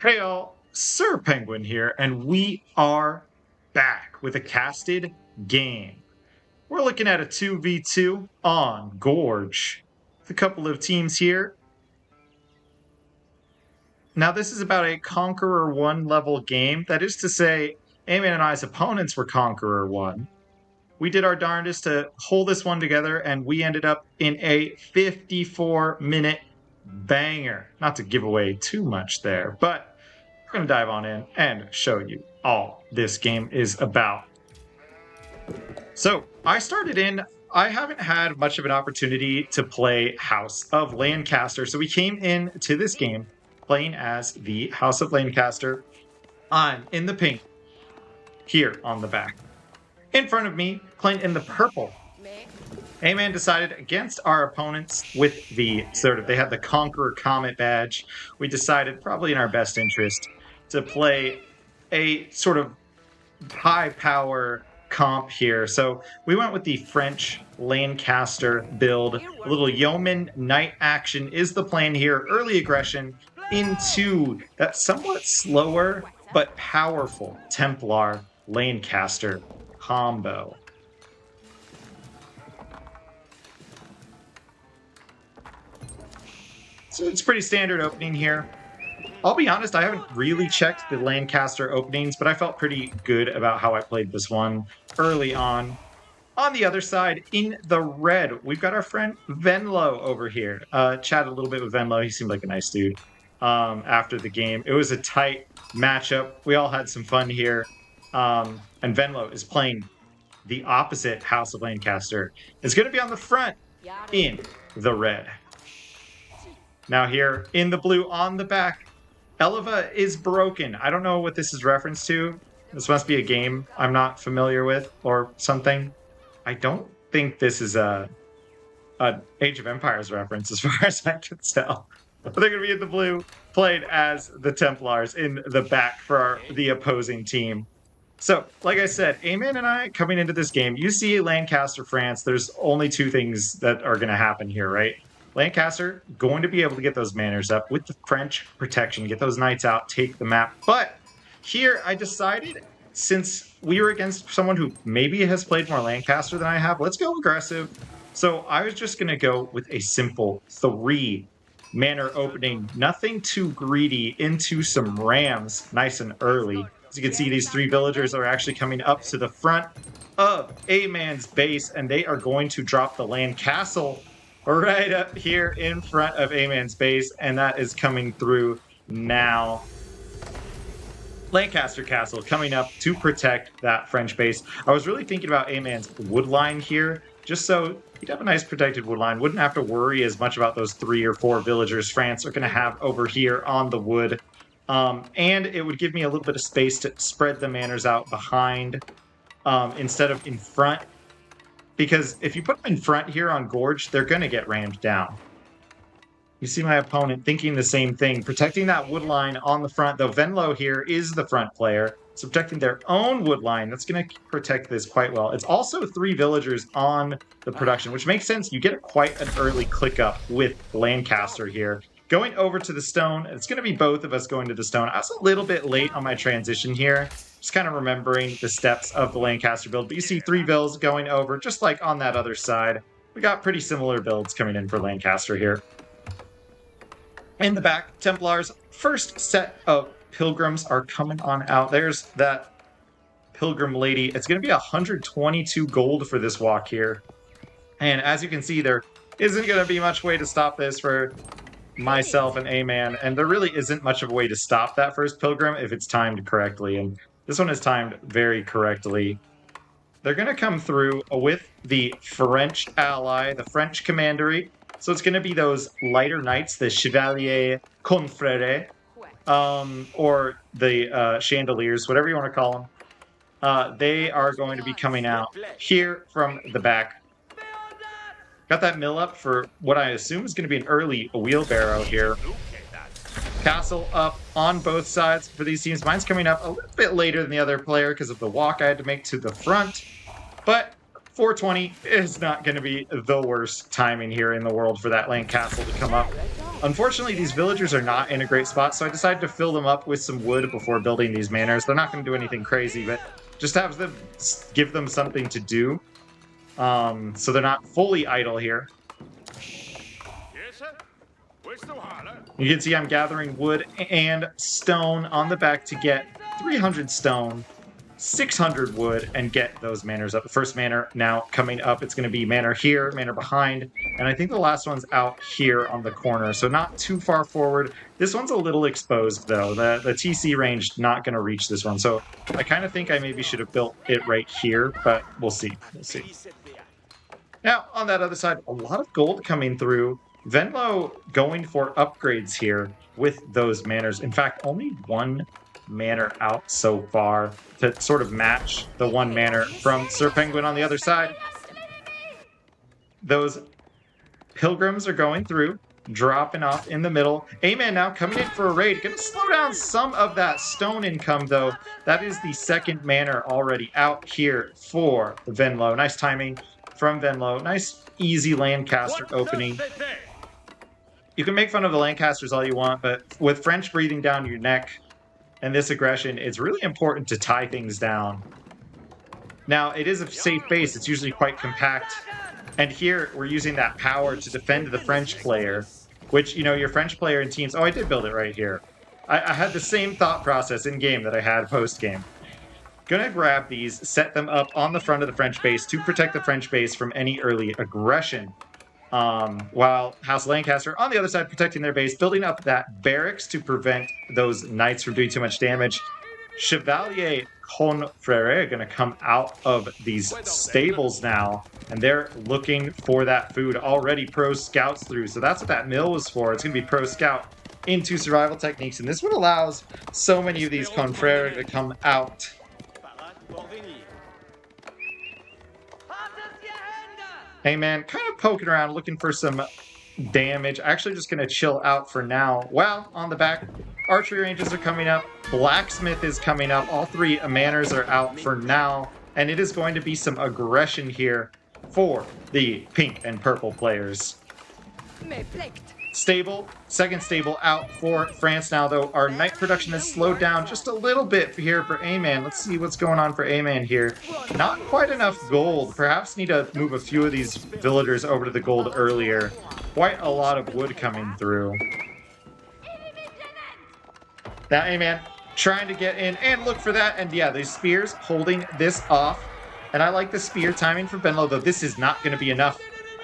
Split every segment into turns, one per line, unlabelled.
Hey all, SirPengwin here, and we are back with a casted game. We're looking at a 2v2 on Gorge with a couple of teams here. Now this is about a Conqueror 1 level game. That is to say, Aman and I's opponents were Conqueror 1. We did our darndest to hold this one together, and we ended up in a 54-minute banger. Not to give away too much there, but we're going to dive on in and show you all this game is about. So I started in, I haven't had much of an opportunity to play House of Lancaster. So we came in to this game playing as the House of Lancaster. I'm in the pink here on the back. In front of me, playing in the purple. A-Man decided against our opponents with the sort of, they had the Conqueror Comet badge. We decided, probably in our best interest, to play a sort of high power comp here. So we went with the French Lancaster build. A little yeoman knight action is the plan here. Early aggression into that somewhat slower but powerful Templar Lancaster combo. So it's pretty standard opening here. I'll be honest, I haven't really checked the Lancaster openings, but I felt pretty good about how I played this one early on. On the other side, in the red, we've got our friend Venlo over here. Chatted a little bit with Venlo. He seemed like a nice dude after the game. It was a tight matchup. We all had some fun here. And Venlo is playing the opposite House of Lancaster. It's going to be on the front in the red. Now here in the blue on the back, Eleva is broken. I don't know what this is reference to. This must be a game I'm not familiar with or something. I don't think this is a Age of Empires reference as far as I can tell. But they're going to be in the blue, played as the Templars in the back for the opposing team. So, like I said, Aman and I coming into this game, you see Lancaster, France, there's only two things that are going to happen here, right? Lancaster going to be able to get those manners up with the French protection, get those knights out, take the map. But here I decided, since we were against someone who maybe has played more Lancaster than I have, let's go aggressive. So I was just going to go with a simple 3 manor opening, nothing too greedy, into some rams nice and early. As you can see, these 3 villagers are actually coming up to the front of A-Man's base, and they are going to drop the land castle right up here in front of A-Man's base, and that is coming through now. Lancaster Castle coming up to protect that French base. I was really thinking about A-Man's wood line here, just so he'd have a nice protected wood line. Wouldn't have to worry as much about those 3 or 4 villagers France are going to have over here on the wood. And it would give me a little bit of space to spread the manors out behind instead of in front. Because if you put them in front here on Gorge, they're going to get rammed down. You see my opponent thinking the same thing, protecting that wood line on the front, though Venlo here is the front player. So protecting their own wood line, that's going to protect this quite well. It's also 3 villagers on the production, which makes sense. You get quite an early click up with Lancaster here. Going over to the stone, it's going to be both of us going to the stone. I was a little bit late on my transition here. Just kind of remembering the steps of the Lancaster build. But you see 3 builds going over, just like on that other side. We got pretty similar builds coming in for Lancaster here. In the back, Templars' first set of pilgrims are coming on out. There's that pilgrim lady. It's going to be 122 gold for this walk here. And as you can see, there isn't going to be much way to stop this for myself and A-Man. And there really isn't much of a way to stop that first pilgrim if it's timed correctly. And this one is timed very correctly. They're going to come through with the French ally, the French commandery. So it's going to be those lighter knights, the Chevalier Conqueror, or the Chandeliers, whatever you want to call them. They are going to be coming out here from the back. Got that mill up for what I assume is going to be an early wheelbarrow here. Castle up on both sides for these teams. Mine's coming up a little bit later than the other player because of the walk I had to make to the front. But 420 is not going to be the worst timing here in the world for that Lancaster to come up. Unfortunately, these villagers are not in a great spot, so I decided to fill them up with some wood before building these manors. They're not going to do anything crazy, but just have them give them something to do, so they're not fully idle here. You can see I'm gathering wood and stone on the back to get 300 stone, 600 wood, and get those manors up. The first manor now coming up, it's going to be manor here, manor behind, and I think the last one's out here on the corner, so not too far forward. This one's a little exposed, though. The TC range not going to reach this one, so I kind of think I maybe should have built it right here, but we'll see. We'll see. Now, on that other side, a lot of gold coming through. Venlo going for upgrades here with those manors. In fact, only one manor out so far to sort of match the one manor from SirPengwin on the other side. Those pilgrims are going through, dropping off in the middle. A-Man now coming in for a raid. Going to slow down some of that stone income, though. That is the second manor already out here for the Venlo. Nice timing from Venlo. Nice, easy Lancaster opening. You can make fun of the Lancasters all you want, but with French breathing down your neck and this aggression, it's really important to tie things down. Now, it is a safe base. It's usually quite compact. And here, we're using that power to defend the French player, which, you know, your French player in teams... Oh, I did build it right here. I had the same thought process in-game that I had post-game. Gonna grab these, set them up on the front of the French base to protect the French base from any early aggression. While House Lancaster on the other side protecting their base, building up that barracks to prevent those knights from doing too much damage. Chevalier Conqueror going to come out of these stables now, and they're looking for that food. Already pro scouts through, so that's what that mill was for. It's going to be pro scout into survival techniques, and this would allows so many of these Conqueror to come out. Hey man, kind of poking around, looking for some damage. Actually just going to chill out for now. Well, on the back, archery ranges are coming up. Blacksmith is coming up. All three manors are out for now. And it is going to be some aggression here for the pink and purple players. Stable, second stable out for France now, though. Our knight production has slowed down just a little bit here for A-Man. Let's see what's going on for A-Man here. Not quite enough gold. Perhaps need to move a few of these villagers over to the gold earlier. Quite a lot of wood coming through. Now A-Man trying to get in and look for that. And yeah, these spears holding this off. And I like the spear timing for Venlo, though this is not going to be enough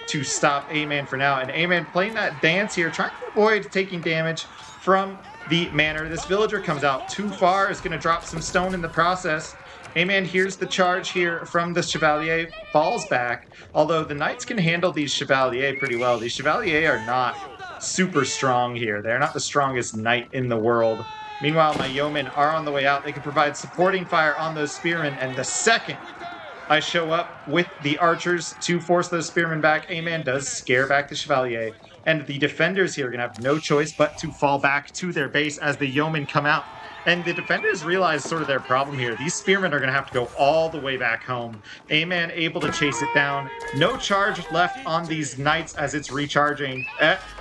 to stop A-Man for now. And A-Man playing that dance here, trying to avoid taking damage from the manor. This villager comes out too far, is going to drop some stone in the process. A-Man hears the charge here from the Chevalier, falls back, although the knights can handle these Chevalier pretty well. These Chevalier are not super strong here. They're not the strongest knight in the world. Meanwhile, my yeomen are on the way out. They can provide supporting fire on those spearmen, and the second I show up with the archers to force those spearmen back, A-Man does scare back the Chevalier, and the defenders here are going to have no choice but to fall back to their base as the yeomen come out. And the defenders realize sort of their problem here. These spearmen are going to have to go all the way back home. A-Man able to chase it down. No charge left on these knights as it's recharging.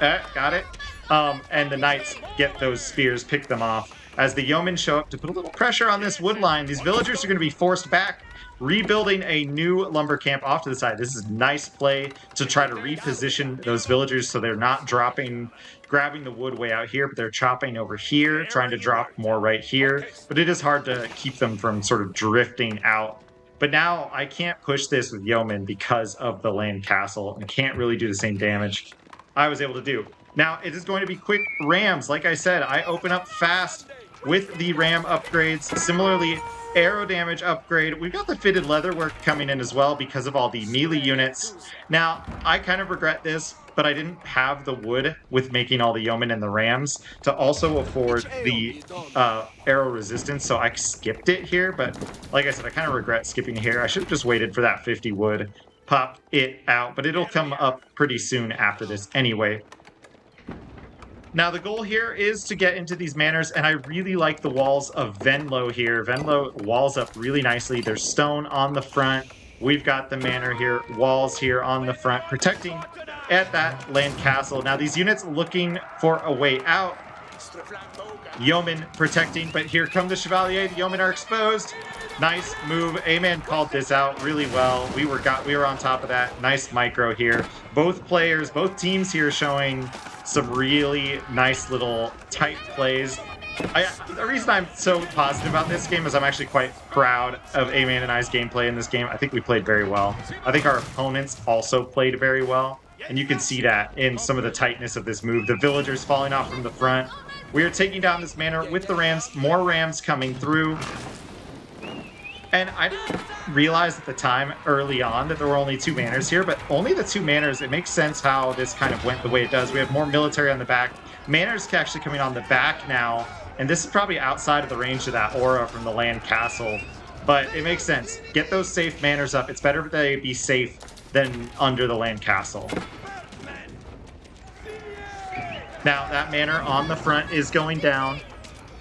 Got it. And the knights get those spears, pick them off. As the yeomen show up to put a little pressure on this wood line, these villagers are going to be forced back, rebuilding a new lumber camp off to the side. This is nice play to try to reposition those villagers so they're not grabbing the wood way out here, but they're chopping over here, trying to drop more right here. But it is hard to keep them from sort of drifting out. But now I can't push this with yeomen because of the land castle and can't really do the same damage I was able to do. Now it is going to be quick rams. Like I said, I open up fast with the ram upgrades. Similarly, arrow damage upgrade. We've got the fitted leatherwork coming in as well because of all the melee units. Now, I kind of regret this, but I didn't have the wood with making all the yeomen and the rams to also afford the arrow resistance, so I skipped it here. But like I said, I kind of regret skipping here. I should have just waited for that 50 wood, pop it out, but it'll come up pretty soon after this anyway. Now, the goal here is to get into these manors, and I really like the walls of Venlo here. Venlo walls up really nicely. There's stone on the front. We've got the manor here, walls here on the front, protecting at that land castle. Now these units looking for a way out. Yeoman protecting, but here come the Chevalier. The Yeoman are exposed. Nice move. A-Man called this out really well. We were on top of that. Nice micro here. Both teams here showing some really nice little tight plays. The reason I'm so positive about this game is I'm actually quite proud of A-Man and I's gameplay in this game. I think we played very well. I think our opponents also played very well. And you can see that in some of the tightness of this move. The villagers falling off from the front. We are taking down this manor with the Rams. More Rams coming through. And I didn't realize at the time early on that there were only 2 manors here, but only the 2 manors. It makes sense how this kind of went the way it does. We have more military on the back. Manors actually coming on the back now. And this is probably outside of the range of that aura from the land castle. But it makes sense. Get those safe manors up. It's better they be safe than under the land castle. Now that manor on the front is going down.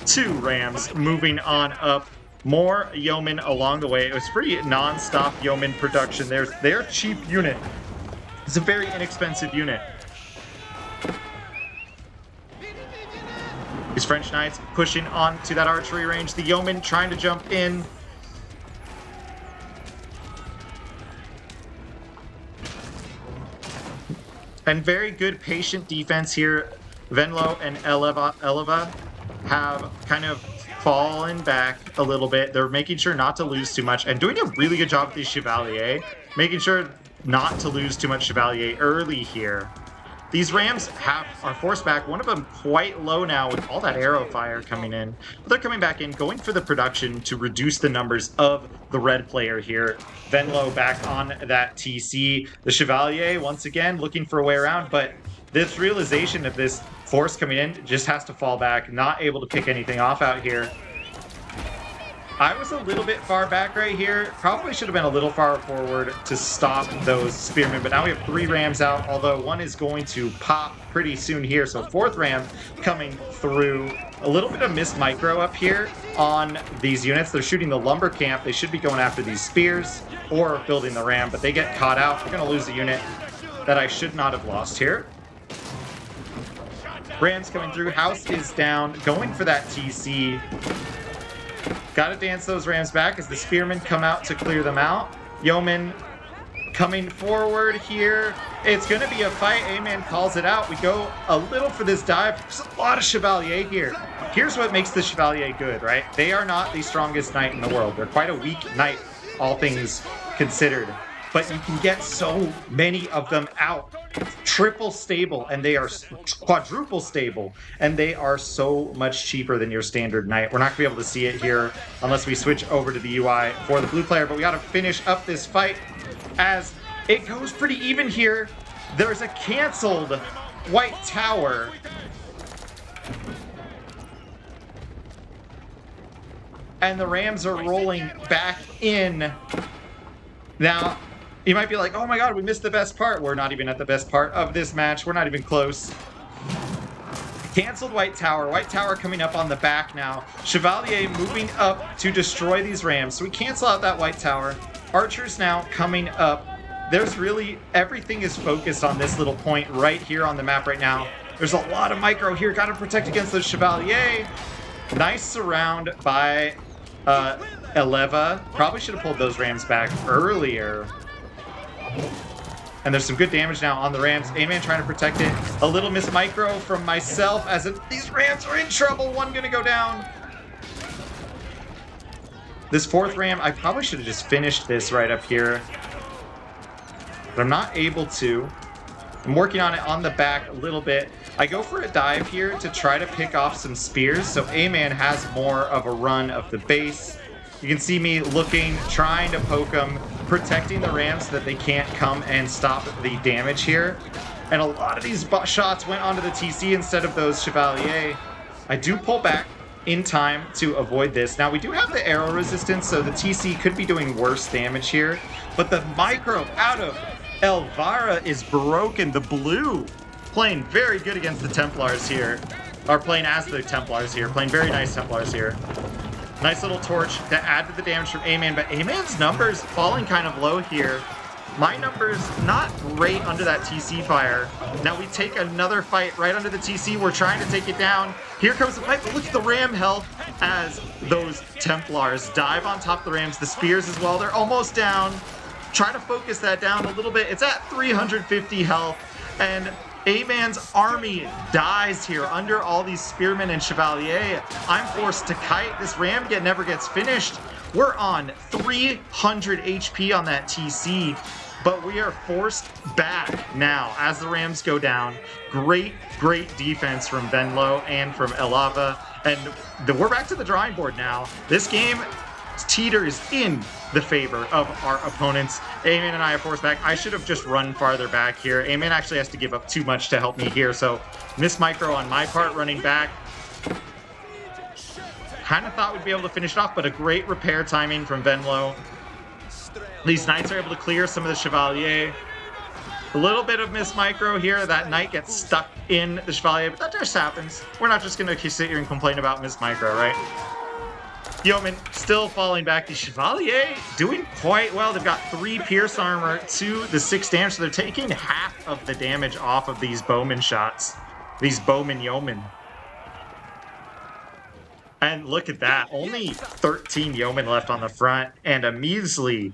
2 Rams moving on up. More yeomen along the way. It was pretty non-stop yeoman production. Their cheap unit. It's a very inexpensive unit. These French Knights pushing on to that archery range. The yeoman trying to jump in. And very good patient defense here. Venlo and Eleva have kind of fallen back a little bit. They're making sure not to lose too much and doing a really good job with these Chevalier, making sure not to lose too much Chevalier early here. These Rams are forced back. One of them quite low now with all that arrow fire coming in. But they're coming back in, going for the production to reduce the numbers of the red player here. Venlo back on that TC. The Chevalier, once again, looking for a way around. But this realization of this force coming in just has to fall back. Not able to pick anything off out here. I was a little bit far back right here. Probably should have been a little far forward to stop those spearmen. But now we have 3 Rams out, although one is going to pop pretty soon here. So 4th Ram coming through. A little bit of missed micro up here on these units. They're shooting the lumber camp. They should be going after these spears or building the Ram, but they get caught out. We're going to lose a unit that I should not have lost here. Rams coming through. House is down. Going for that TC. Got to dance those Rams back as the Spearmen come out to clear them out. Yeoman coming forward here. It's going to be a fight. A-Man calls it out. We go a little for this dive. There's a lot of Chevalier here. Here's what makes the Chevalier good, right? They are not the strongest knight in the world. They're quite a weak knight, all things considered. But you can get so many of them out. Triple stable, and they are quadruple stable, and they are so much cheaper than your standard knight. We're not going to be able to see it here unless we switch over to the UI for the blue player, but we got to finish up this fight as it goes pretty even here. There's a canceled white tower. And the Rams are rolling back in. Now, you might be like, oh my god, we missed the best part. We're not even at the best part of this match. We're not even close. Canceled White Tower. White Tower coming up on the back now. Chevalier moving up to destroy these Rams. So we cancel out that White Tower. Archers now coming up. There's really, everything is focused on this little point right here on the map right now. There's a lot of micro here. Got to protect against the Chevalier. Nice surround by Eleva. Probably should have pulled those Rams back earlier. And there's some good damage now on the Rams. A-Man trying to protect it. A little miss micro from myself as these Rams are in trouble. One gonna go down. This 4th Ram, I probably should have just finished this right up here. But I'm not able to. I'm working on it on the back a little bit. I go for a dive here to try to pick off some spears. So A-Man has more of a run of the base. You can see me looking, trying to poke them, protecting the Rams so that they can't come and stop the damage here. And a lot of these shots went onto the TC instead of those Chevalier. I do pull back in time to avoid this. Now, we do have the arrow resistance, so the TC could be doing worse damage here. But the micro out of Elvira is broken. The blue playing very good against the Templars here. Or playing as the Templars here. Playing very nice Templars here. Nice little torch to add to the damage from A-Man, but A-Man's numbers falling kind of low here. My numbers not great under that TC fire. Now we take another fight right under the TC. We're trying to take it down. Here comes the fight, but look at the ram health as those Templars dive on top of the rams. The spears as well, they're almost down. Try to focus that down a little bit. It's at 350 health, and A-Man's army dies here under all these spearmen and chevalier. I'm forced to kite. This ram never gets finished. We're on 300 HP on that TC, but we are forced back now as the rams go down. Great defense from Venlo and from Eleva, and we're back to the drawing board now. This game teeters in the favor of our opponents. A-Man and I are forced back. I should have just run farther back here. A-Man actually has to give up too much to help me here, so miss micro on my part running back. Kind of thought we'd be able to finish it off, but a great repair timing from Venlo. These knights are able to clear some of the chevalier. A little bit of miss micro here. That knight gets stuck in the chevalier, but that just happens. We're not just going to sit here and complain about miss micro, right? Yeoman still falling back. The chevalier doing quite well. They've got 3 pierce armor to the 6 damage, so they're taking half of the damage off of these bowman shots. These bowman yeomen. And look at that, only 13 yeomen left on the front, and a measly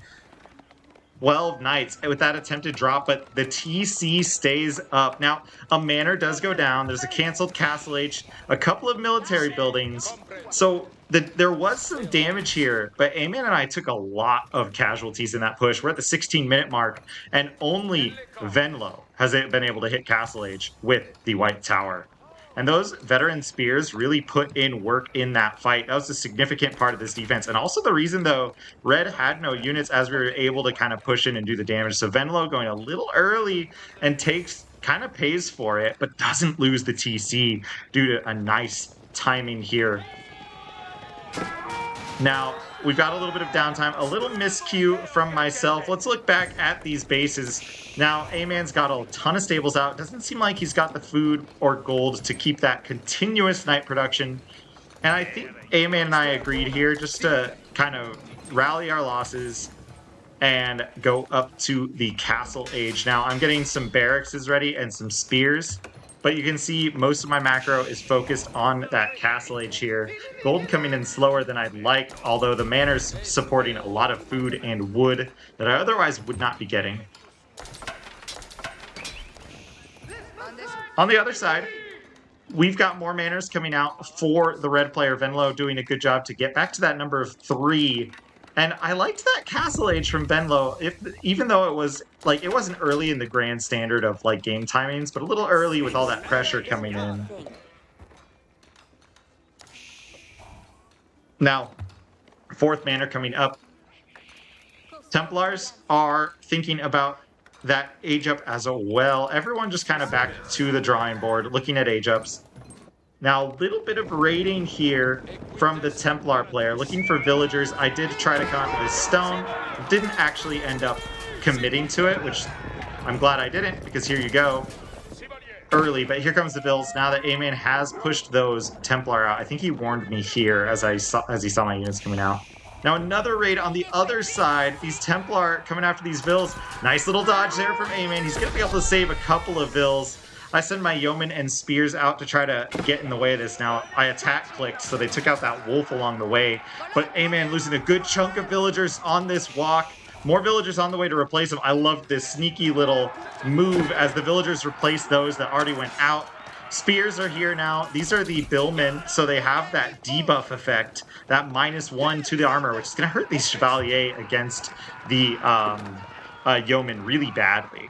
12 knights with that attempted drop, but the TC stays up. Now, a manor does go down. There's a canceled Castle H, a couple of military buildings. So there was some damage here, but A-Man and I took a lot of casualties in that push. We're at the 16-minute mark, and only Venlo has been able to hit Castle H with the White Tower. And those veteran spears really put in work in that fight. That was a significant part of this defense. And also the reason, though, Red had no units as we were able to kind of push in and do the damage. So Venlo going a little early and kind of pays for it, but doesn't lose the TC due to a nice timing here. Now, we've got a little bit of downtime, a little miscue from myself. Let's look back at these bases. Now, A-Man's got a ton of stables out. Doesn't seem like he's got the food or gold to keep that continuous night production. And I think A-Man and I agreed here just to kind of rally our losses and go up to the castle age. Now, I'm getting some barracks ready and some spears. But you can see most of my macro is focused on that castle age here. Gold coming in slower than I'd like, although the manor's supporting a lot of food and wood that I otherwise would not be getting. On the other side, we've got more manors coming out for the red player. Venlo doing a good job to get back to that number of 3. And I liked that castle age from Venlo, even though it was like it wasn't early in the grand standard of like game timings, but a little early with all that pressure coming in. Now, 4th manor coming up. Templars are thinking about that age up as well. Everyone just kind of back to the drawing board, looking at age ups. Now, a little bit of raiding here from the Templar player, looking for villagers. I did try to come up with stone, didn't actually end up committing to it, which I'm glad I didn't, because here you go, early. But here comes the bills. Now that A-Man has pushed those Templar out, I think he warned me here as he saw my units coming out. Now another raid on the other side. These Templar coming after these vills. Nice little dodge there from A-Man. He's going to be able to save a couple of vills. I send my yeomen and spears out to try to get in the way of this. Now, I attack clicked, so they took out that wolf along the way. But A-Man losing a good chunk of villagers on this walk. More villagers on the way to replace them. I loved this sneaky little move as the villagers replaced those that already went out. Spears are here now. These are the billmen, so they have that debuff effect, that -1 to the armor, which is going to hurt these chevalier against the yeomen really badly.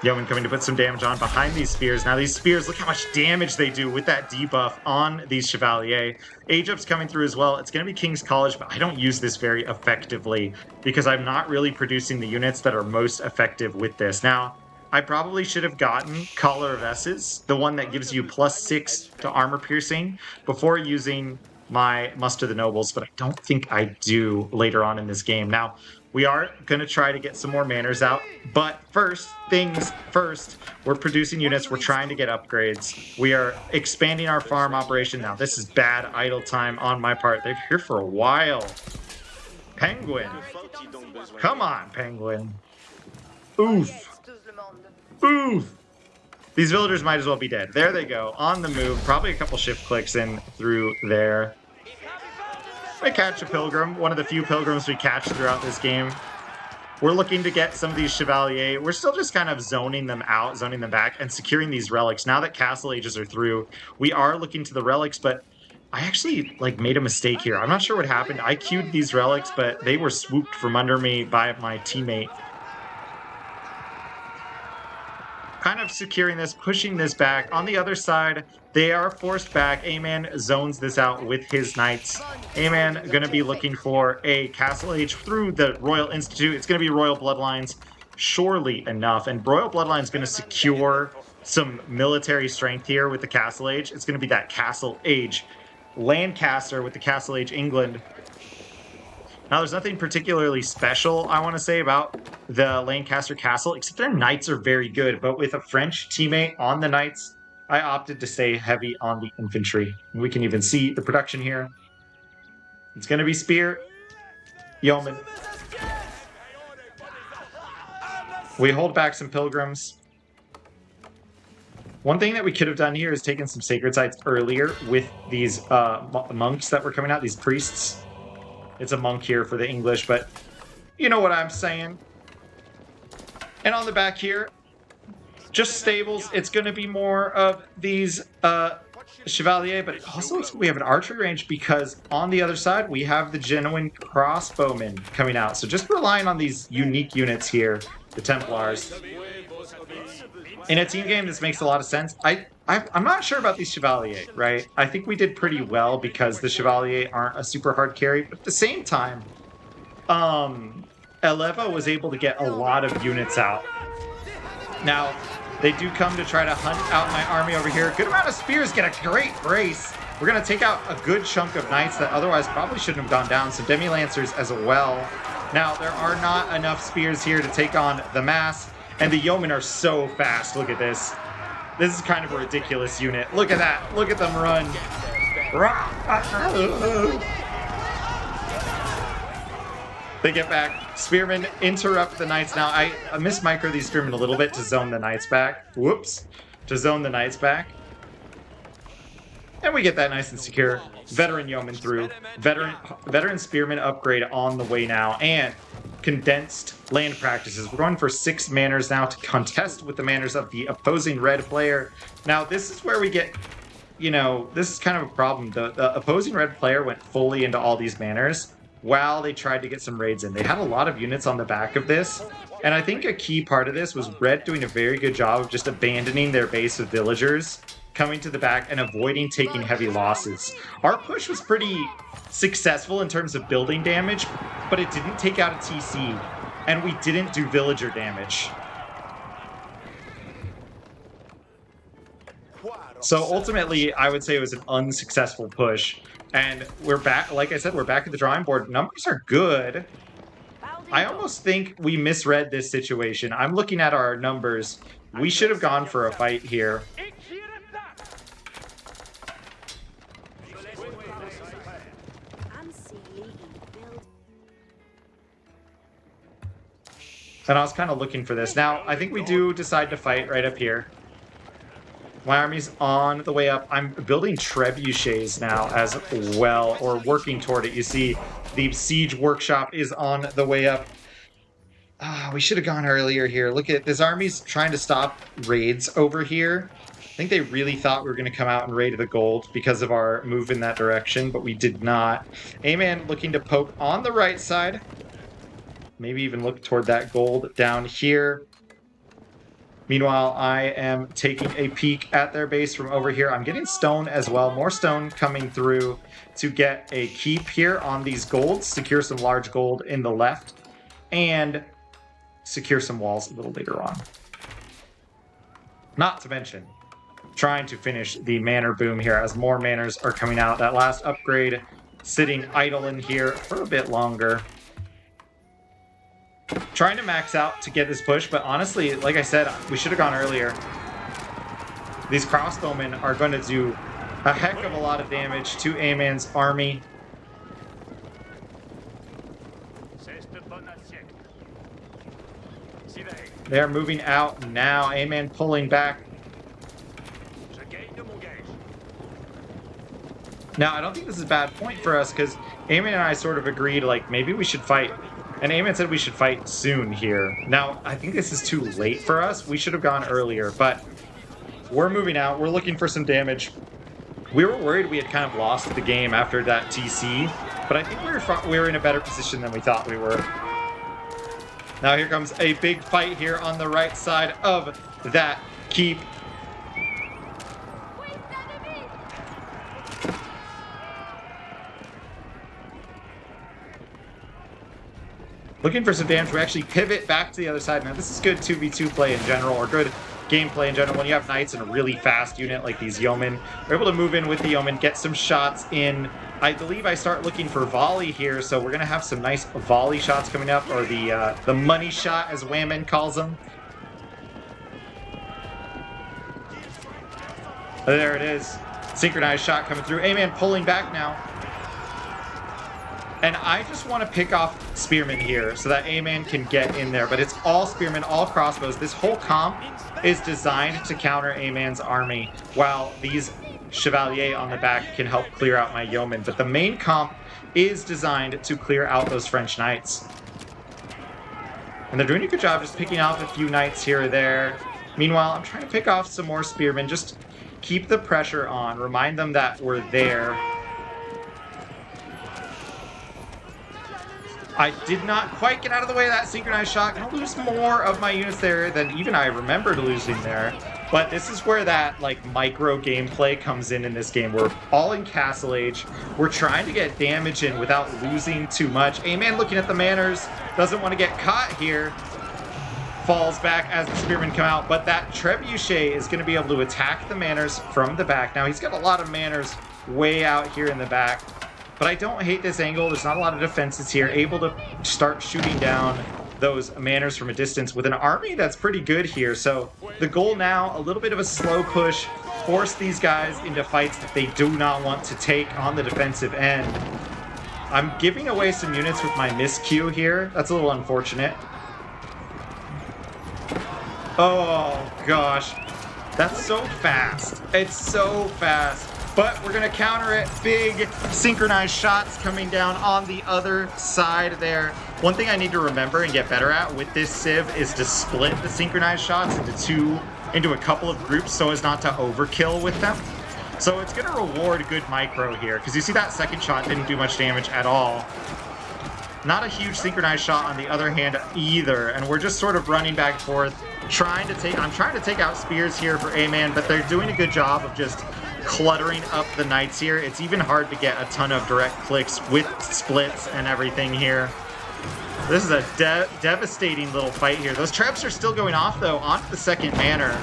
Yeoman coming to put some damage on behind these spears. Now these spears, look how much damage they do with that debuff on these chevalier. Age up's coming through as well. It's going to be King's College, but I don't use this very effectively because I'm not really producing the units that are most effective with this. Now, I probably should have gotten Collar of S's, the one that gives you +6 to armor piercing, before using my Muster the Nobles, but I don't think I do later on in this game. Now, we are going to try to get some more manors out, but first things first, we're producing units, we're trying to get upgrades. We are expanding our farm operation. Now, this is bad idle time on my part. They're here for a while. Penguin. Come on, Penguin. Oof. Oof. These villagers might as well be dead. There they go. On the move. Probably a couple shift clicks in through there. I catch a pilgrim. One of the few pilgrims we catch throughout this game. We're looking to get some of these Chevalier. We're still just kind of zoning them out, zoning them back, and securing these relics. Now that Castle Ages are through, we are looking to the relics, but I actually, made a mistake here. I'm not sure what happened. I queued these relics, but they were swooped from under me by my teammate. Kind of securing this, pushing this back. On the other side, they are forced back. A-Man zones this out with his knights. A-Man going to be looking for a Castle Age through the Royal Institute. It's going to be Royal Bloodlines, surely enough. And Royal Bloodlines is going to secure some military strength here with the Castle Age. It's going to be that Castle Age Lancaster with the Castle Age England. Now, there's nothing particularly special, I want to say, about the Lancaster Castle, except their knights are very good. But with a French teammate on the knights, I opted to stay heavy on the infantry. And we can even see the production here. It's going to be Spear, Yeoman. We hold back some Pilgrims. One thing that we could have done here is taken some Sacred Sites earlier with these monks that were coming out, these priests. It's a monk here for the English, but you know what I'm saying. And on the back here, just stables. It's going to be more of these Chevalier, but it also looks like we have an archery range because on the other side, we have the genuine crossbowmen coming out. So just relying on these unique units here, the Templars. In a team game, this makes a lot of sense. I'm not sure about these Chevalier, right? I think we did pretty well because the Chevalier aren't a super hard carry. But at the same time, Eleva was able to get a lot of units out. Now, they do come to try to hunt out my army over here. Good amount of spears, get a great brace. We're going to take out a good chunk of knights that otherwise probably shouldn't have gone down. Some demi-lancers as well. Now, there are not enough spears here to take on the mass. And the yeomen are so fast. Look at this. This is kind of a ridiculous unit. Look at that. Look at them run. They get back. Spearmen interrupt the knights. Now, I mismicro these spearmen a little bit to zone the knights back. Whoops. To zone the knights back. And we get that nice and secure. Veteran yeoman through. Veteran spearman upgrade on the way now. And condensed land practices. We're going for 6 manners now to contest with the manners of the opposing red player. Now, this is where we get, this is kind of a problem. The opposing red player went fully into all these manners while they tried to get some raids in. They had a lot of units on the back of this. And I think a key part of this was red doing a very good job of just abandoning their base of villagers, coming to the back and avoiding taking heavy losses. Our push was pretty successful in terms of building damage, but it didn't take out a TC, and we didn't do villager damage. So ultimately, I would say it was an unsuccessful push, and we're back, like I said, we're back at the drawing board. Numbers are good. I almost think we misread this situation. I'm looking at our numbers. We should have gone for a fight here. And I was kind of looking for this. Now, I think we do decide to fight right up here. My army's on the way up. I'm building trebuchets now as well, or working toward it. You see, the siege workshop is on the way up. We should have gone earlier here. Look at this army's trying to stop raids over here. I think they really thought we were going to come out and raid the gold because of our move in that direction, but we did not. A-Man looking to poke on the right side. Maybe even look toward that gold down here. Meanwhile, I am taking a peek at their base from over here. I'm getting stone as well. More stone coming through to get a keep here on these golds. Secure some large gold in the left. And secure some walls a little later on. Not to mention, trying to finish the manor boom here as more manors are coming out. That last upgrade sitting idle in here for a bit longer. Trying to max out to get this push, but honestly, like I said, we should have gone earlier. These crossbowmen are going to do a heck of a lot of damage to A-Man's army. They're moving out now. A-Man pulling back. Now, I don't think this is a bad point for us because A-Man and I sort of agreed, like, maybe we should fight. And A-Man said we should fight soon here. Now, I think this is too late for us. We should have gone earlier, but we're moving out. We're looking for some damage. We were worried we had kind of lost the game after that TC, but I think we were in a better position than we thought we were. Now here comes a big fight here on the right side of that keep. Looking for some damage. We actually pivot back to the other side. Now this is good 2v2 play in general, or good gameplay in general. When you have knights in a really fast unit like these yeomen, we're able to move in with the yeomen, get some shots in. I believe I start looking for volley here, so we're gonna have some nice volley shots coming up, or the money shot as Wayman calls them. There it is. Synchronized shot coming through. A-Man pulling back now. And I just want to pick off Spearmen here so that A-Man can get in there. But it's all Spearmen, all crossbows. This whole comp is designed to counter A-Man's army, while these Chevalier on the back can help clear out my yeomen. But the main comp is designed to clear out those French knights. And they're doing a good job just picking off a few knights here or there. Meanwhile, I'm trying to pick off some more Spearmen. Just keep the pressure on. Remind them that we're there. I did not quite get out of the way of that synchronized shot. Gonna lose more of my units there than even I remembered losing there. But this is where that like micro gameplay comes in this game. We're all in Castle Age. We're trying to get damage in without losing too much. A-Man looking at the manners. Doesn't want to get caught here. Falls back as the Spearmen come out. But that Trebuchet is going to be able to attack the manners from the back. Now he's got a lot of manners way out here in the back. But I don't hate this angle. There's not a lot of defenses here. Able to start shooting down those manners from a distance with an army that's pretty good here. So the goal now, a little bit of a slow push, force these guys into fights that they do not want to take on the defensive end. I'm giving away some units with my miscue here. That's a little unfortunate. Oh, gosh. That's so fast. It's so fast. But we're going to counter it. Big synchronized shots coming down on the other side there. One thing I need to remember and get better at with this Civ is to split the synchronized shots into a couple of groups so as not to overkill with them. So it's going to reward good micro here, because you see that second shot didn't do much damage at all. Not a huge synchronized shot on the other hand either, and we're just sort of running back and forth, I'm trying to take out spears here for A-Man, but they're doing a good job of just cluttering up the knights here. It's even hard to get a ton of direct clicks with splits and everything here. This is a devastating little fight here. Those traps are still going off though onto the second manor.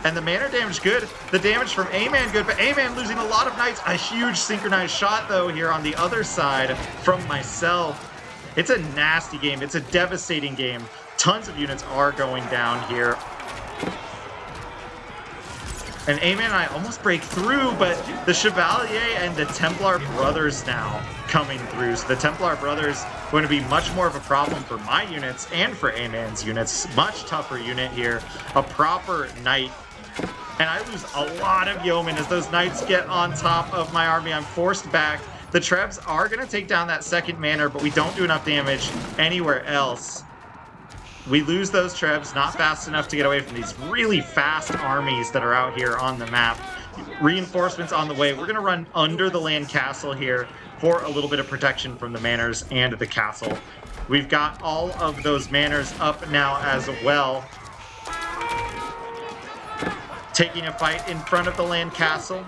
And the manor damage good. The damage from A-Man good, but A-Man losing a lot of knights. A huge synchronized shot though here on the other side from myself. It's a nasty game. It's a devastating game. Tons of units are going down here. And A-Man and I almost break through, but the Chevalier and the Templar brothers now coming through. So the Templar brothers going to be much more of a problem for my units and for A-Man's units. Much tougher unit here. A proper knight. And I lose a lot of yeomen as those knights get on top of my army. I'm forced back. The Trebs are going to take down that second manor, but we don't do enough damage anywhere else. We lose those Trebs, not fast enough to get away from these really fast armies that are out here on the map. Reinforcements on the way. We're going to run under the Lancaster here for a little bit of protection from the manors and the castle. We've got all of those manors up now as well. Taking a fight in front of the Lancaster.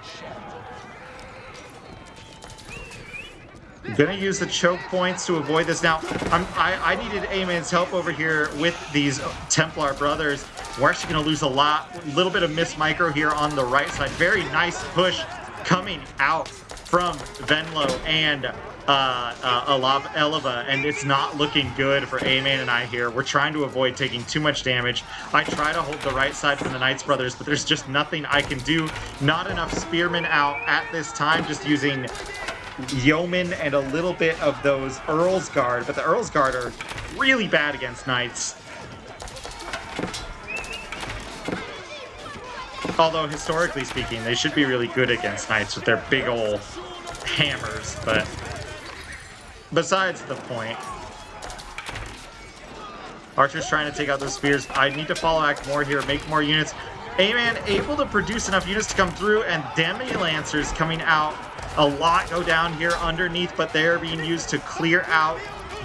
I'm gonna use the choke points to avoid this. Now, I needed A-Man's help over here with these Templar brothers. We're actually gonna lose a little bit of miss micro here on the right side. Very nice push coming out from Venlo and Eleva, and it's not looking good for A-Man and I here. We're trying to avoid taking too much damage. I try to hold the right side from the Knights brothers, but there's just nothing I can do. Not enough spearmen out at this time, just using yeomen and a little bit of those Earl's Guard, but the Earl's Guard are really bad against knights. Although, historically speaking, they should be really good against knights with their big ol' hammers, but besides the point. Archer's trying to take out those spears. I need to follow back more here, make more units. A-Man able to produce enough units to come through, and Demi-Lancers coming out. A lot go down here underneath, but they're being used to clear out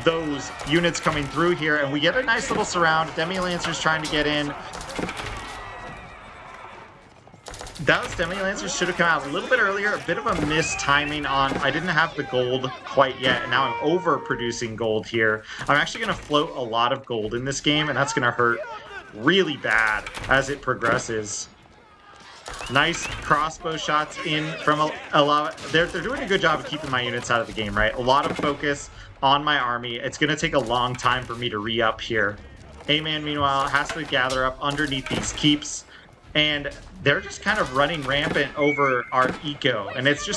those units coming through here, and we get a nice little surround. Demi-Lancers trying to get in. Those Demi-Lancers should have come out a little bit earlier. A bit of a mistiming on... I didn't have the gold quite yet, and now I'm overproducing gold here. I'm actually going to float a lot of gold in this game, and that's going to hurt really bad as it progresses. Nice crossbow shots in from Eleva. They're doing a good job of keeping my units out of the game, right? A lot of focus on my army. It's going to take a long time for me to re-up here. A-Man, meanwhile, has to gather up underneath these keeps. And they're just kind of running rampant over our eco. And it's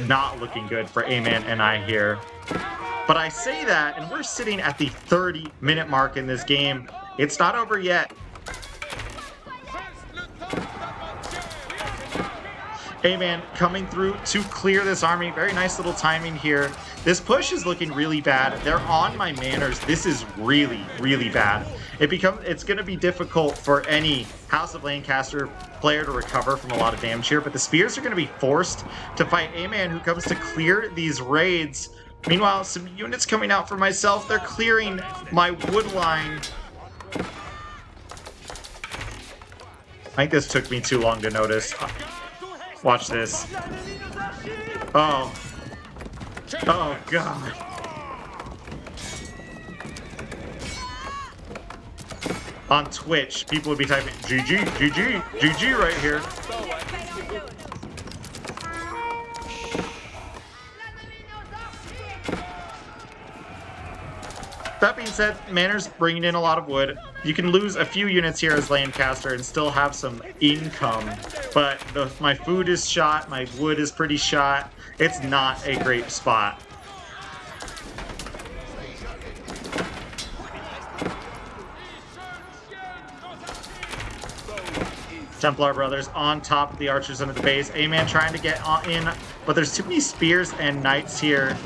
not looking good for A-Man and I here. But I say that, and we're sitting at the 30-minute mark in this game. It's not over yet. A-Man coming through to clear this army. Very nice little timing here. This push is looking really bad. They're on my manors. This is really, really bad. It's going to be difficult for any House of Lancaster player to recover from a lot of damage here, but the spears are going to be forced to fight A-Man, who comes to clear these raids. Meanwhile, some units coming out for myself. They're clearing my wood line. I think this took me too long to notice. Watch this. Oh. Oh, God. On Twitch, people would be typing GG, GG, GG right here. That being said, Manor's bringing in a lot of wood. You can lose a few units here as Lancaster and still have some income, but my food is shot, my wood is pretty shot. It's not a great spot. Templar brothers on top of the archers under the base. A-Man trying to get in, but there's too many spears and knights here.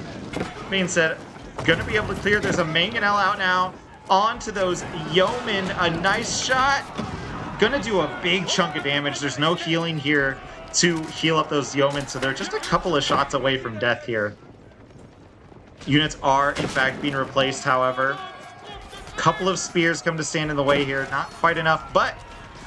Being said, gonna be able to clear. There's a mangonel out now. Onto those yeomen. A nice shot. Gonna do a big chunk of damage. There's no healing here to heal up those yeomen, so they're just a couple of shots away from death here. Units are, in fact, being replaced, however. Couple of spears come to stand in the way here. Not quite enough, but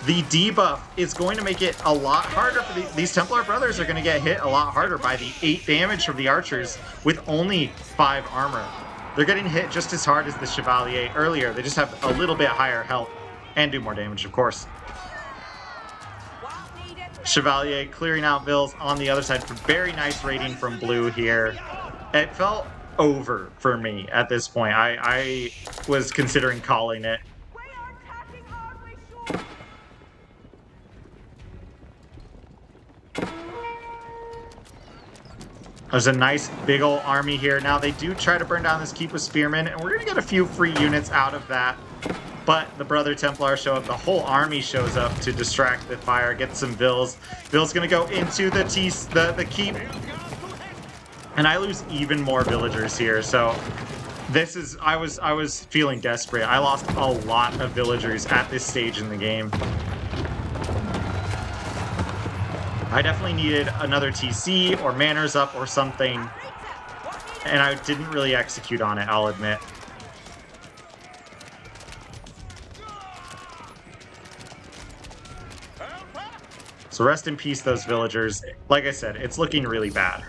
the debuff is going to make it a lot harder for these Templar brothers are going to get hit a lot harder by the 8 damage from the archers with only 5 armor. They're getting hit just as hard as the Chevalier earlier. They just have a little bit higher health and do more damage, of course. Chevalier clearing out Vills on the other side. Very nice rating from Blue here. It felt over for me at this point. I was considering calling it. There's a nice big old army here. Now they do try to burn down this keep with spearmen, and we're going to get a few free units out of that. But the Brother Templar show up. The whole army shows up to distract the fire, get some Vills. Vills going to go into the keep. And I lose even more villagers here. So this is, I was feeling desperate. I lost a lot of villagers at this stage in the game. I definitely needed another TC or manners up or something, and I didn't really execute on it, I'll admit. So rest in peace, those villagers. Like I said, it's looking really bad.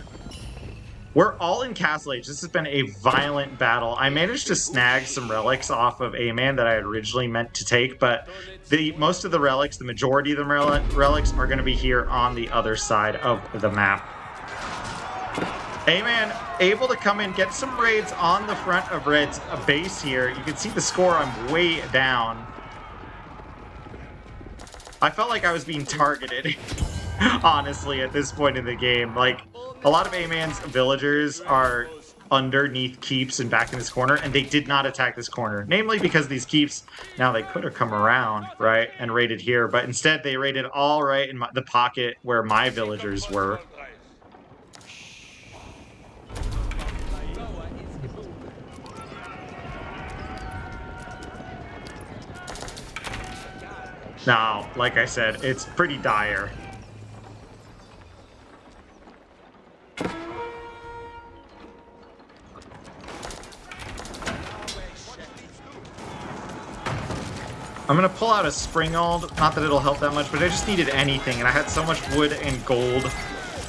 We're all in Castle Age. This has been a violent battle. I managed to snag some relics off of A-Man that I had originally meant to take, but most of the relics, the majority of the relics, are going to be here on the other side of the map. A-Man able to come in, get some raids on the front of Red's base here. You can see the score, I'm way down. I felt like I was being targeted, honestly, at this point in the game. Like, A lot of A-Man's villagers are underneath keeps and back in this corner, and they did not attack this corner. Namely because these keeps, now they could have come around, right, and raided here, but instead they raided all right in the pocket where my villagers were. Now, like I said, it's pretty dire. I'm gonna pull out a Springald, not that it'll help that much, but I just needed anything, and I had so much wood and gold.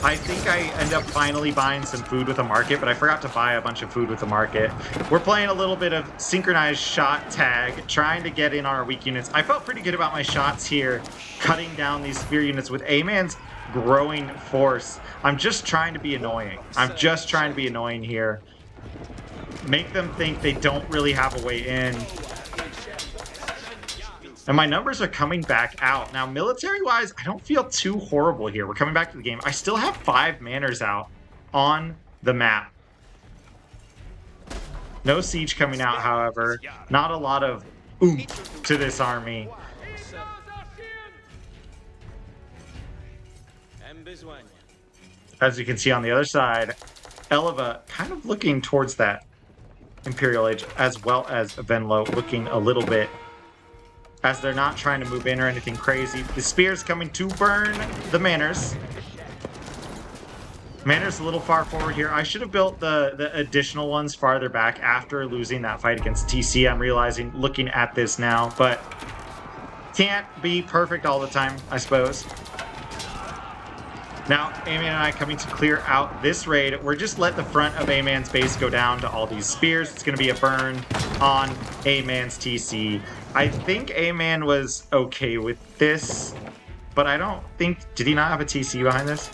I think I end up finally buying some food with a market, but I forgot to buy a bunch of food with the market. We're playing a little bit of synchronized shot tag, trying to get in on our weak units. I felt pretty good about my shots here, cutting down these spear units with A-Man's growing force. I'm just trying to be annoying. I'm just trying to be annoying here. Make them think they don't really have a way in. And my numbers are coming back out. Now, military-wise, I don't feel too horrible here. We're coming back to the game. I still have 5 manors out on the map. No siege coming out, however. Not a lot of oomph to this army. As you can see on the other side, Eleva kind of looking towards that Imperial Age, as well as Venlo looking a little bit, as they're not trying to move in or anything crazy. The spear's coming to burn the manors. Manor's a little far forward here. I should have built the additional ones farther back after losing that fight against TC. I'm realizing, looking at this now, but can't be perfect all the time, I suppose. Now, A-Man and I coming to clear out this raid. We're just let the front of A-Man's base go down to all these spears. It's going to be a burn on A-Man's TC. I think A-Man was okay with this, but I don't think... Did he not have a TC behind this?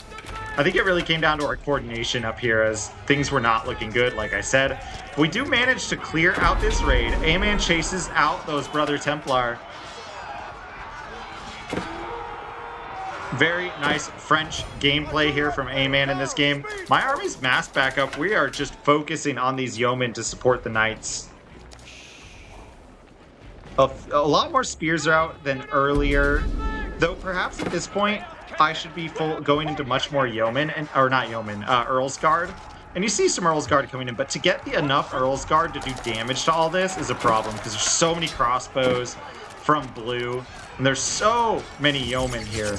I think it really came down to our coordination up here, as things were not looking good, like I said. We do manage to clear out this raid. A-Man chases out those Brother Templar. Very nice French gameplay here from A-Man in this game. My army's massed back up. We are just focusing on these yeomen to support the knights. A lot more spears are out than earlier, though perhaps at this point I should be going into much more yeomen, or not yeomen, Earl's Guard. And you see some Earl's Guard coming in, but to get enough Earl's Guard to do damage to all this is a problem, because there's so many crossbows from blue, and there's so many yeomen here.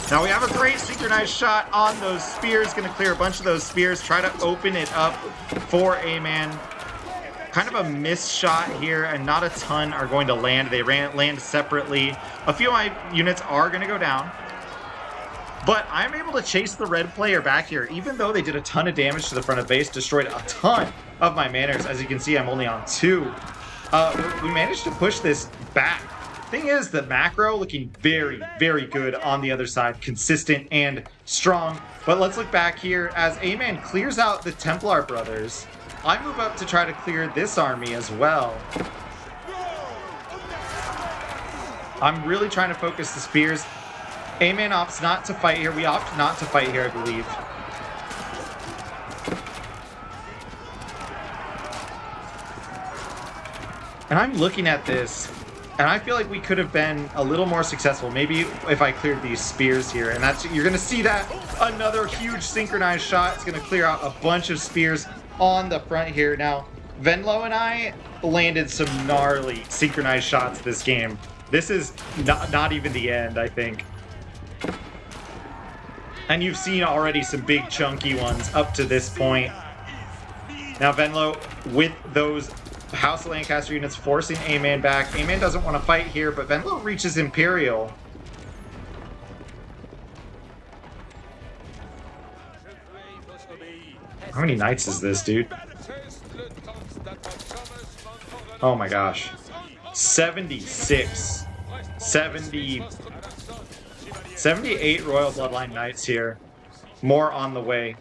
Now we have a great synchronized shot on those spears, gonna clear a bunch of those spears, try to open it up for A-Man. Kind of a miss shot here, and not a ton are going to land. They land separately. A few of my units are going to go down, but I'm able to chase the red player back here, even though they did a ton of damage to the front of base, destroyed a ton of my manors. As you can see, I'm only on 2. We managed to push this back. Thing is, the macro looking very, very good on the other side, consistent and strong. But let's look back here as A-Man clears out the Templar brothers. I move up to try to clear this army as well. I'm really trying to focus the spears. A-Man opts not to fight here. We opt not to fight here, I believe. And I'm looking at this, and I feel like we could have been a little more successful. Maybe if I cleared these spears here. And that's, you're going to see that. Another huge synchronized shot. It's going to clear out a bunch of spears on the front here. Now, Venlo and I landed some gnarly synchronized shots this game. This is not even the end, I think. And you've seen already some big chunky ones up to this point. Now Venlo with those House of Lancaster units forcing A-Man back. A-Man doesn't want to fight here, but Venlo reaches Imperial. How many knights is this, dude? Oh my gosh. 76. 78 Royal Bloodline Knights here. More on the way.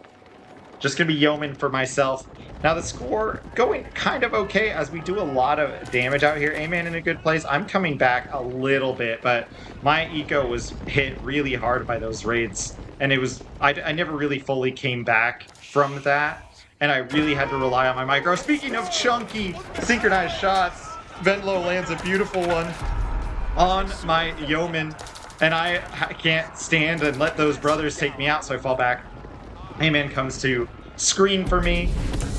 Just gonna be yeoman for myself. Now the score going kind of okay as we do a lot of damage out here. A-Man in a good place. I'm coming back a little bit, but my eco was hit really hard by those raids. and I never really fully came back from that, and I really had to rely on my micro. Speaking of chunky synchronized shots, Venlo lands a beautiful one on my yeoman, and I can't stand and let those brothers take me out, so I fall back. A-Man comes to screen for me,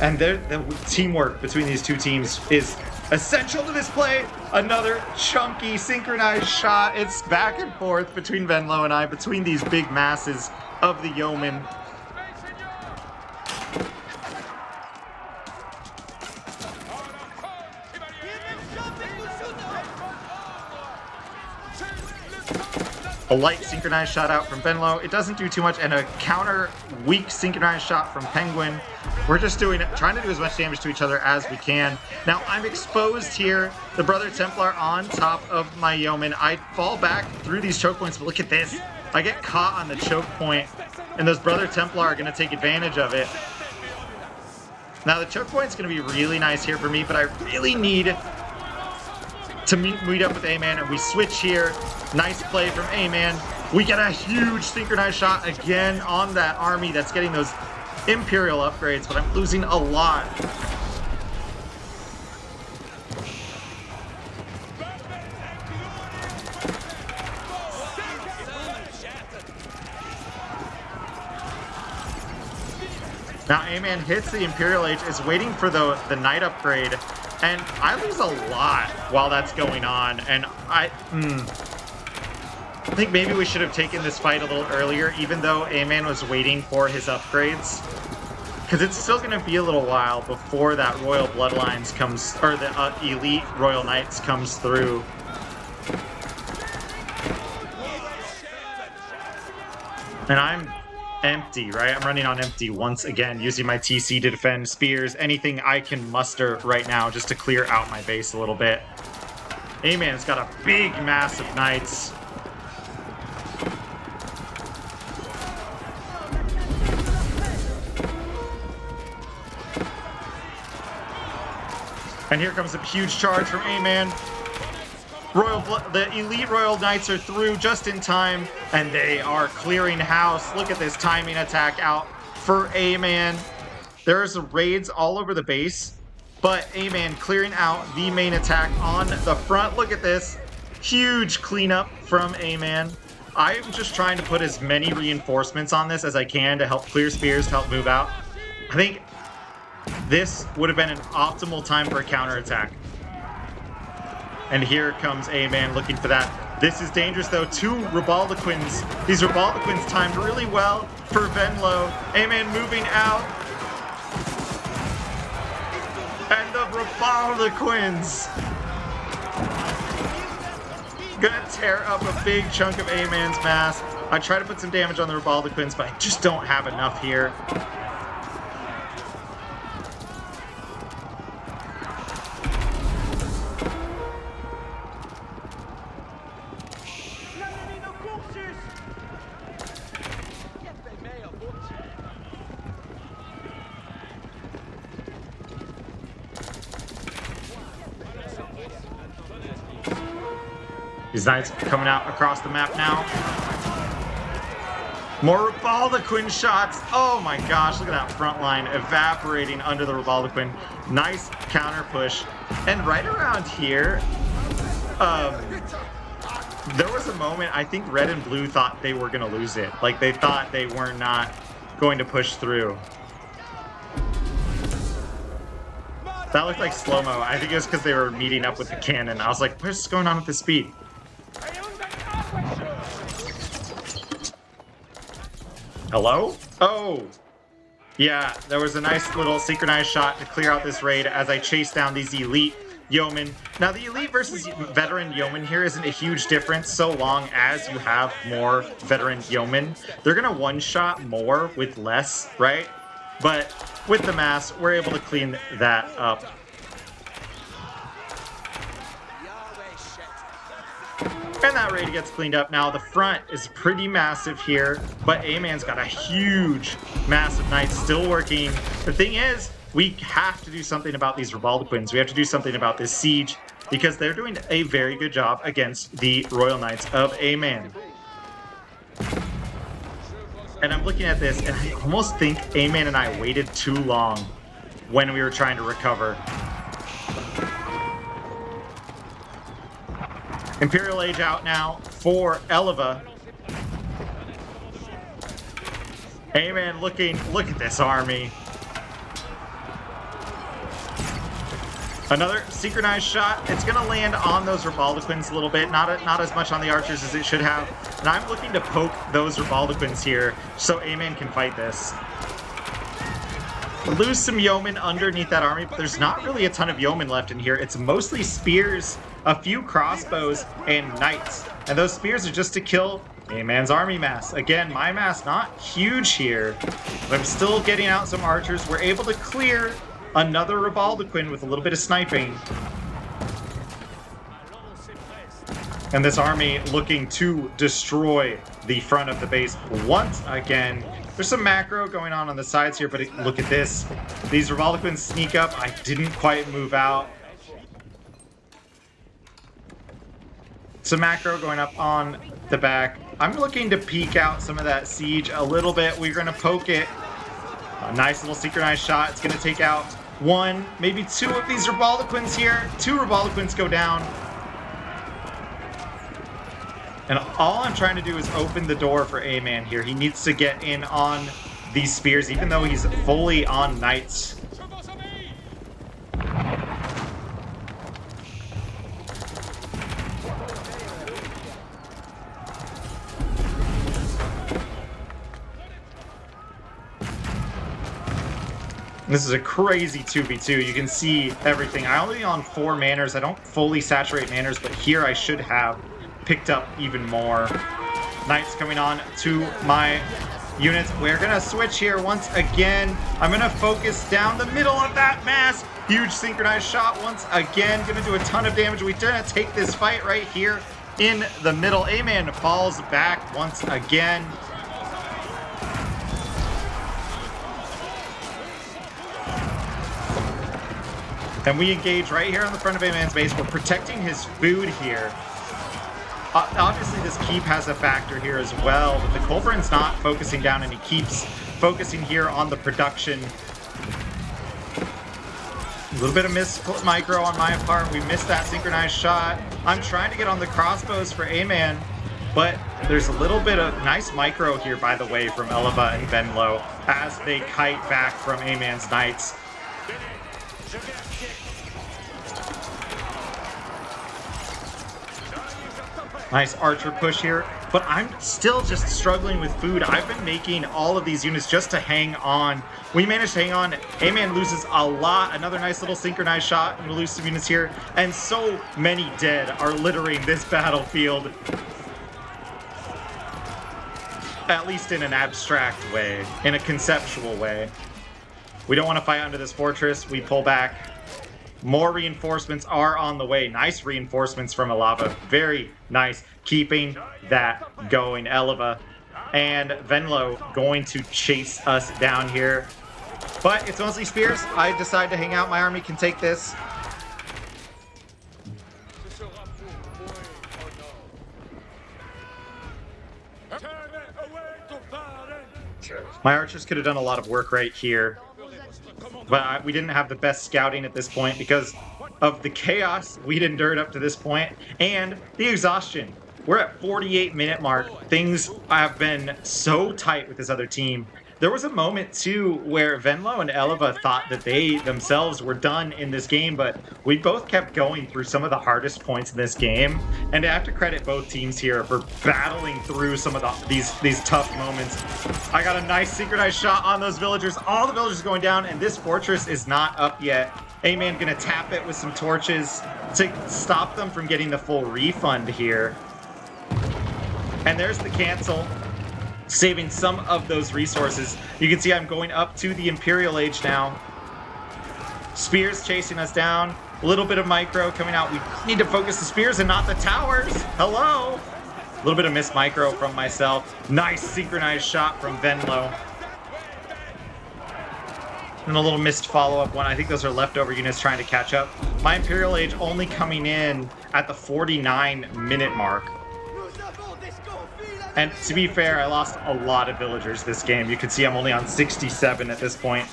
and the teamwork between these two teams is essential to this play. Another chunky synchronized shot. It's back and forth between Venlo and I, between these big masses of the yeoman. A light synchronized shot out from Venlo. It doesn't do too much, and a counter weak synchronized shot from Penguin. We're just trying to do as much damage to each other as we can. Now I'm exposed here. The Brother Templar on top of my yeoman. I fall back through these choke points, but look at this. I get caught on the choke point, and those Brother Templar are going to take advantage of it. Now the choke point's going to be really nice here for me, but I really need to meet up with A-Man, and we switch here. Nice play from A-Man. We get a huge synchronized shot again on that army that's getting those Imperial upgrades, but I'm losing a lot. Now A-Man hits the Imperial Age, is waiting for the Knight upgrade, and I lose a lot while that's going on, and I think maybe we should have taken this fight a little earlier, even though A-Man was waiting for his upgrades. Because it's still going to be a little while before that Royal Bloodlines comes, or the Elite Royal Knights comes through. And I'm empty, right? I'm running on empty once again, using my TC to defend spears, anything I can muster right now just to clear out my base a little bit. A-Man's got a big mass of knights. And here comes a huge charge from A-Man. The Elite Royal Knights are through just in time, and they are clearing house. Look at this timing attack out for A-Man. There's raids all over the base, but A-Man clearing out the main attack on the front. Look at this. Huge cleanup from A-Man. I'm just trying to put as many reinforcements on this as I can to help clear spears, to help move out. I think this would have been an optimal time for a counterattack. And here comes A-Man looking for that. This is dangerous though. Two Ribaldaquins. These Ribaldaquins timed really well for Venlo. A-Man moving out. And the Ribaldaquins gonna tear up a big chunk of A-Man's mass. I try to put some damage on the Ribaldaquins, but I just don't have enough here. These knights coming out across the map now. More Ribaldaquin shots. Oh my gosh, look at that front line evaporating under the Ribaldaquin. Nice counter push. And right around here, there was a moment, I think red and blue thought they were going to lose it. Like they thought they were not going to push through. That looked like slow-mo. I think it was because they were meeting up with the cannon. I was like, what's going on with the speed? Hello? Oh! Yeah, there was a nice little synchronized shot to clear out this raid as I chase down these elite yeomen. Now, the elite versus veteran yeomen here isn't a huge difference so long as you have more veteran yeomen. They're going to one-shot more with less, right? But with the mass, we're able to clean that up. And that raid gets cleaned up. Now, the front is pretty massive here, but A-Man's got a huge massive knights still working. The thing is, we have to do something about these Ribaldaquins. We have to do something about this siege, because they're doing a very good job against the Royal Knights of A-Man. And I'm looking at this, and I almost think A-Man and I waited too long when we were trying to recover. Imperial Age out now for Eleva. A-Man looking, look at this army. Another synchronized shot. It's going to land on those Rebaldaquins a little bit, not as much on the archers as it should have. And I'm looking to poke those Rebaldaquins here so A-Man can fight this. Lose some yeomen underneath that army, but there's not really a ton of yeomen left in here. It's mostly spears, a few crossbows, and knights. And those spears are just to kill A-Man's army mass. Again, my mass not huge here, but I'm still getting out some archers. We're able to clear another Rebaldaquin with a little bit of sniping. And this army looking to destroy the front of the base once again. There's some macro going on the sides here, but look at this. These Rebaldaquins sneak up. I didn't quite move out. Some macro going up on the back. I'm looking to peek out some of that siege a little bit. We're going to poke it. A nice little synchronized shot. It's going to take out one, maybe two of these Rebaldaquins here. Two Rebaldaquins go down. And all I'm trying to do is open the door for A-Man here. He needs to get in on these spears, even though he's fully on knights. This is a crazy 2v2. You can see everything. I only on 4 manners. I don't fully saturate manners, but here I should have picked up even more. Knights coming on to my units. We're gonna switch here once again. I'm gonna focus down the middle of that mass. Huge synchronized shot once again. Gonna do a ton of damage. We're gonna take this fight right here in the middle. A-Man falls back once again. And we engage right here on the front of A-Man's base. We're protecting his food here. Obviously, this keep has a factor here as well, but the Culverin's not focusing down, and he keeps focusing here on the production. A little bit of missed micro on my part. We missed that synchronized shot. I'm trying to get on the crossbows for A-Man, but there's a little bit of nice micro here, by the way, from Eleva and Venlo as they kite back from A-Man's knights. Nice archer push here, but I'm still just struggling with food. I've been making all of these units just to hang on. We managed to hang on. A-Man loses a lot. Another nice little synchronized shot, and we lose some units here. And so many dead are littering this battlefield. At least in an abstract way, in a conceptual way. We don't want to fight under this fortress. We pull back. More reinforcements are on the way. Nice reinforcements from Eleva. Very nice. Keeping that going. Eleva and Venlo going to chase us down here. But it's mostly spears. I decide to hang out. My army can take this. My archers could have done a lot of work right here. But we didn't have the best scouting at this point because of the chaos we'd endured up to this point and the exhaustion. We're at 48-minute mark. Things have been so tight with this other team. There was a moment, too, where Venlo and Eleva thought that they themselves were done in this game, but we both kept going through some of the hardest points in this game. And I have to credit both teams here for battling through some of these tough moments. I got a nice synchronized shot on those villagers. All the villagers going down, and this fortress is not up yet. A-Man gonna tap it with some torches to stop them from getting the full refund here. And there's the cancel. Saving some of those resources. You can see I'm going up to the Imperial Age now. Spears chasing us down. A little bit of micro coming out. We need to focus the spears and not the towers. Hello. A little bit of missed micro from myself. Nice synchronized shot from Venlo. And a little missed follow-up one. I think those are leftover units trying to catch up. My Imperial Age only coming in at the 49-minute mark. And to be fair, I lost a lot of villagers this game. You can see I'm only on 67 at this point.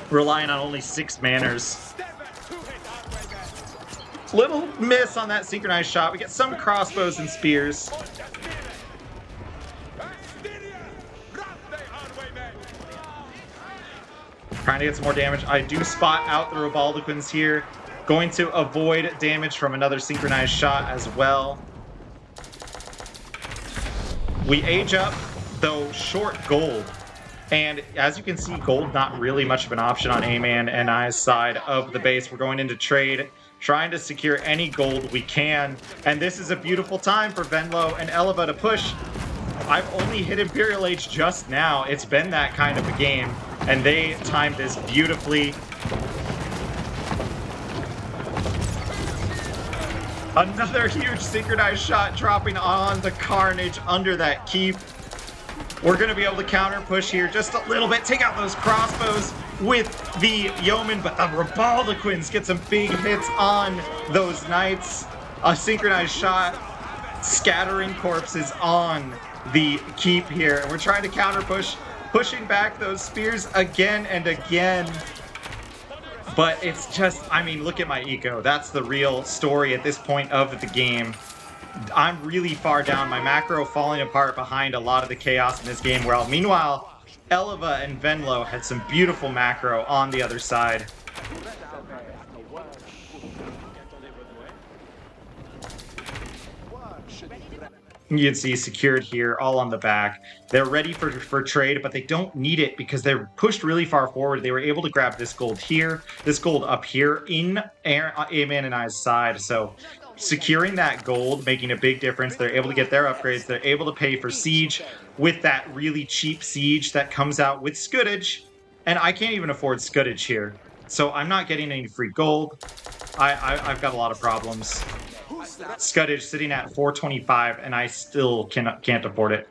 Relying on only 6 manners. Little miss on that synchronized shot. We get some crossbows and spears. Trying to get some more damage. I do spot out the Rebaldaquins here. Going to avoid damage from another synchronized shot as well. We age up, though short gold. And as you can see, gold not really much of an option on A-Man and I's side of the base. We're going into trade, trying to secure any gold we can. And this is a beautiful time for Venlo and Eleva to push. I've only hit Imperial Age just now. It's been that kind of a game, and they timed this beautifully. Another huge synchronized shot dropping on the Carnage under that keep. We're going to be able to counter push here just a little bit. Take out those crossbows with the Yeoman, but the Rebaldaquins get some big hits on those knights. A synchronized shot scattering corpses on the keep here. And we're trying to counter push, pushing back those spears again and again. But it's just, I mean, look at my eco. That's the real story at this point of the game. I'm really far down. My macro falling apart behind a lot of the chaos in this game. Well, meanwhile, Eleva and Venlo had some beautiful macro on the other side. You can see secured here, all on the back. They're ready for trade, but they don't need it because they're pushed really far forward. They were able to grab this gold here, this gold up here in A-Man and I's side. So securing that gold, making a big difference. They're able to get their upgrades. They're able to pay for siege with that really cheap siege that comes out with Scuddage. And I can't even afford Scuddage here. So I'm not getting any free gold. I've got a lot of problems. Scuddage sitting at 425, and I still can't afford it.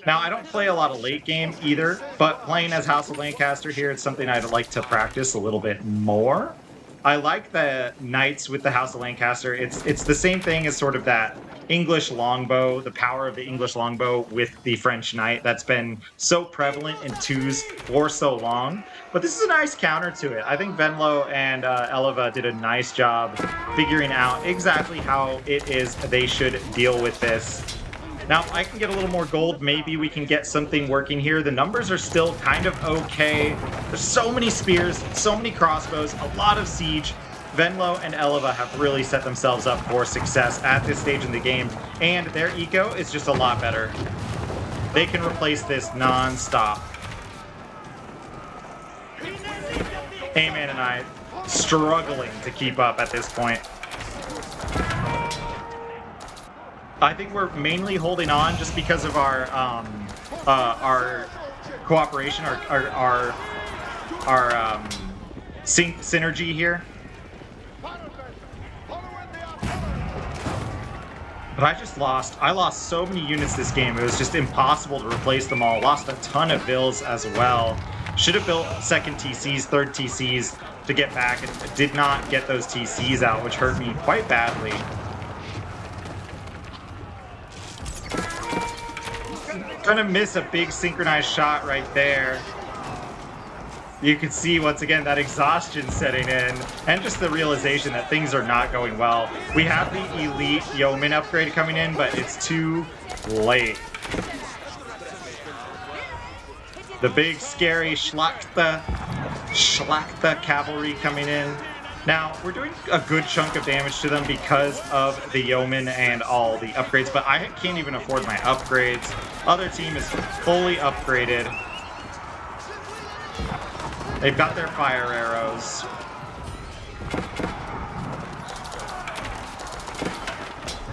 Now, I don't play a lot of late game either, but playing as House of Lancaster here, it's something I'd like to practice a little bit more. I like the knights with the House of Lancaster. It's the same thing as sort of that English longbow, the power of the English longbow with the French knight that's been so prevalent in 2s for so long. But this is a nice counter to it. I think Venlo and Eleva did a nice job figuring out exactly how it is they should deal with this. Now, I can get a little more gold. Maybe we can get something working here. The numbers are still kind of okay. There's so many spears, so many crossbows, a lot of siege. Venlo and Eleva have really set themselves up for success at this stage in the game, and their eco is just a lot better. They can replace this non-stop. A-Man and I struggling to keep up at this point. I think we're mainly holding on just because of our cooperation, our synergy here. But I lost so many units this game. It was just impossible to replace them all. Lost a ton of bills as well. Should have built second TCs, third TCs to get back, and did not get those TCs out, which hurt me quite badly. Gonna miss a big synchronized shot right there. You can see once again that exhaustion setting in, and just the realization that things are not going well. We have the elite yeoman upgrade coming in, but it's too late. The big scary Schlachter cavalry coming in. Now, we're doing a good chunk of damage to them because of the yeoman and all the upgrades, but I can't even afford my upgrades. Other team is fully upgraded. They've got their fire arrows.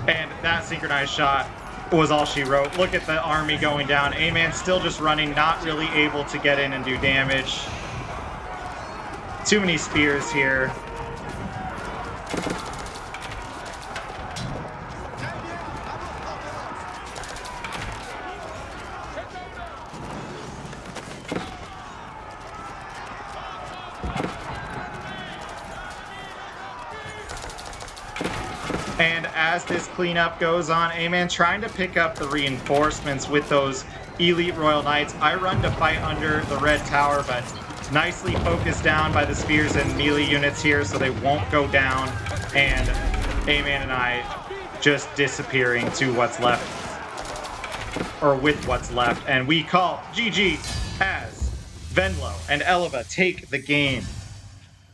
And that synchronized shot was all she wrote. Look at the army going down. A-Man still just running, not really able to get in and do damage. Too many spears here. And as this cleanup goes on, A-Man trying to pick up the reinforcements with those elite Royal Knights. I run to fight under the red tower, but nicely focused down by the spears and melee units here, so they won't go down. And A-Man and I just disappearing to what's left, or with what's left. And we call GG as Venlo and Eleva take the game.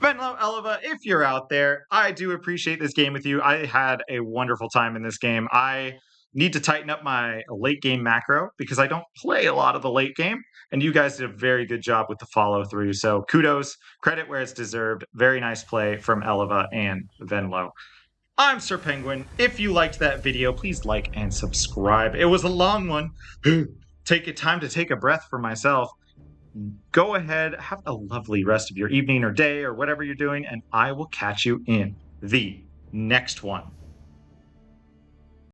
Venlo, Eleva, if you're out there, I do appreciate this game with you. I had a wonderful time in this game. I need to tighten up my late game macro because I don't play a lot of the late game, and you guys did a very good job with the follow through. So kudos, credit where it's deserved. Very nice play from Eleva and Venlo. I'm SirPengwin. If you liked that video, please like and subscribe. It was a long one. Take time to take a breath for myself. Go ahead, have a lovely rest of your evening or day or whatever you're doing, and I will catch you in the next one.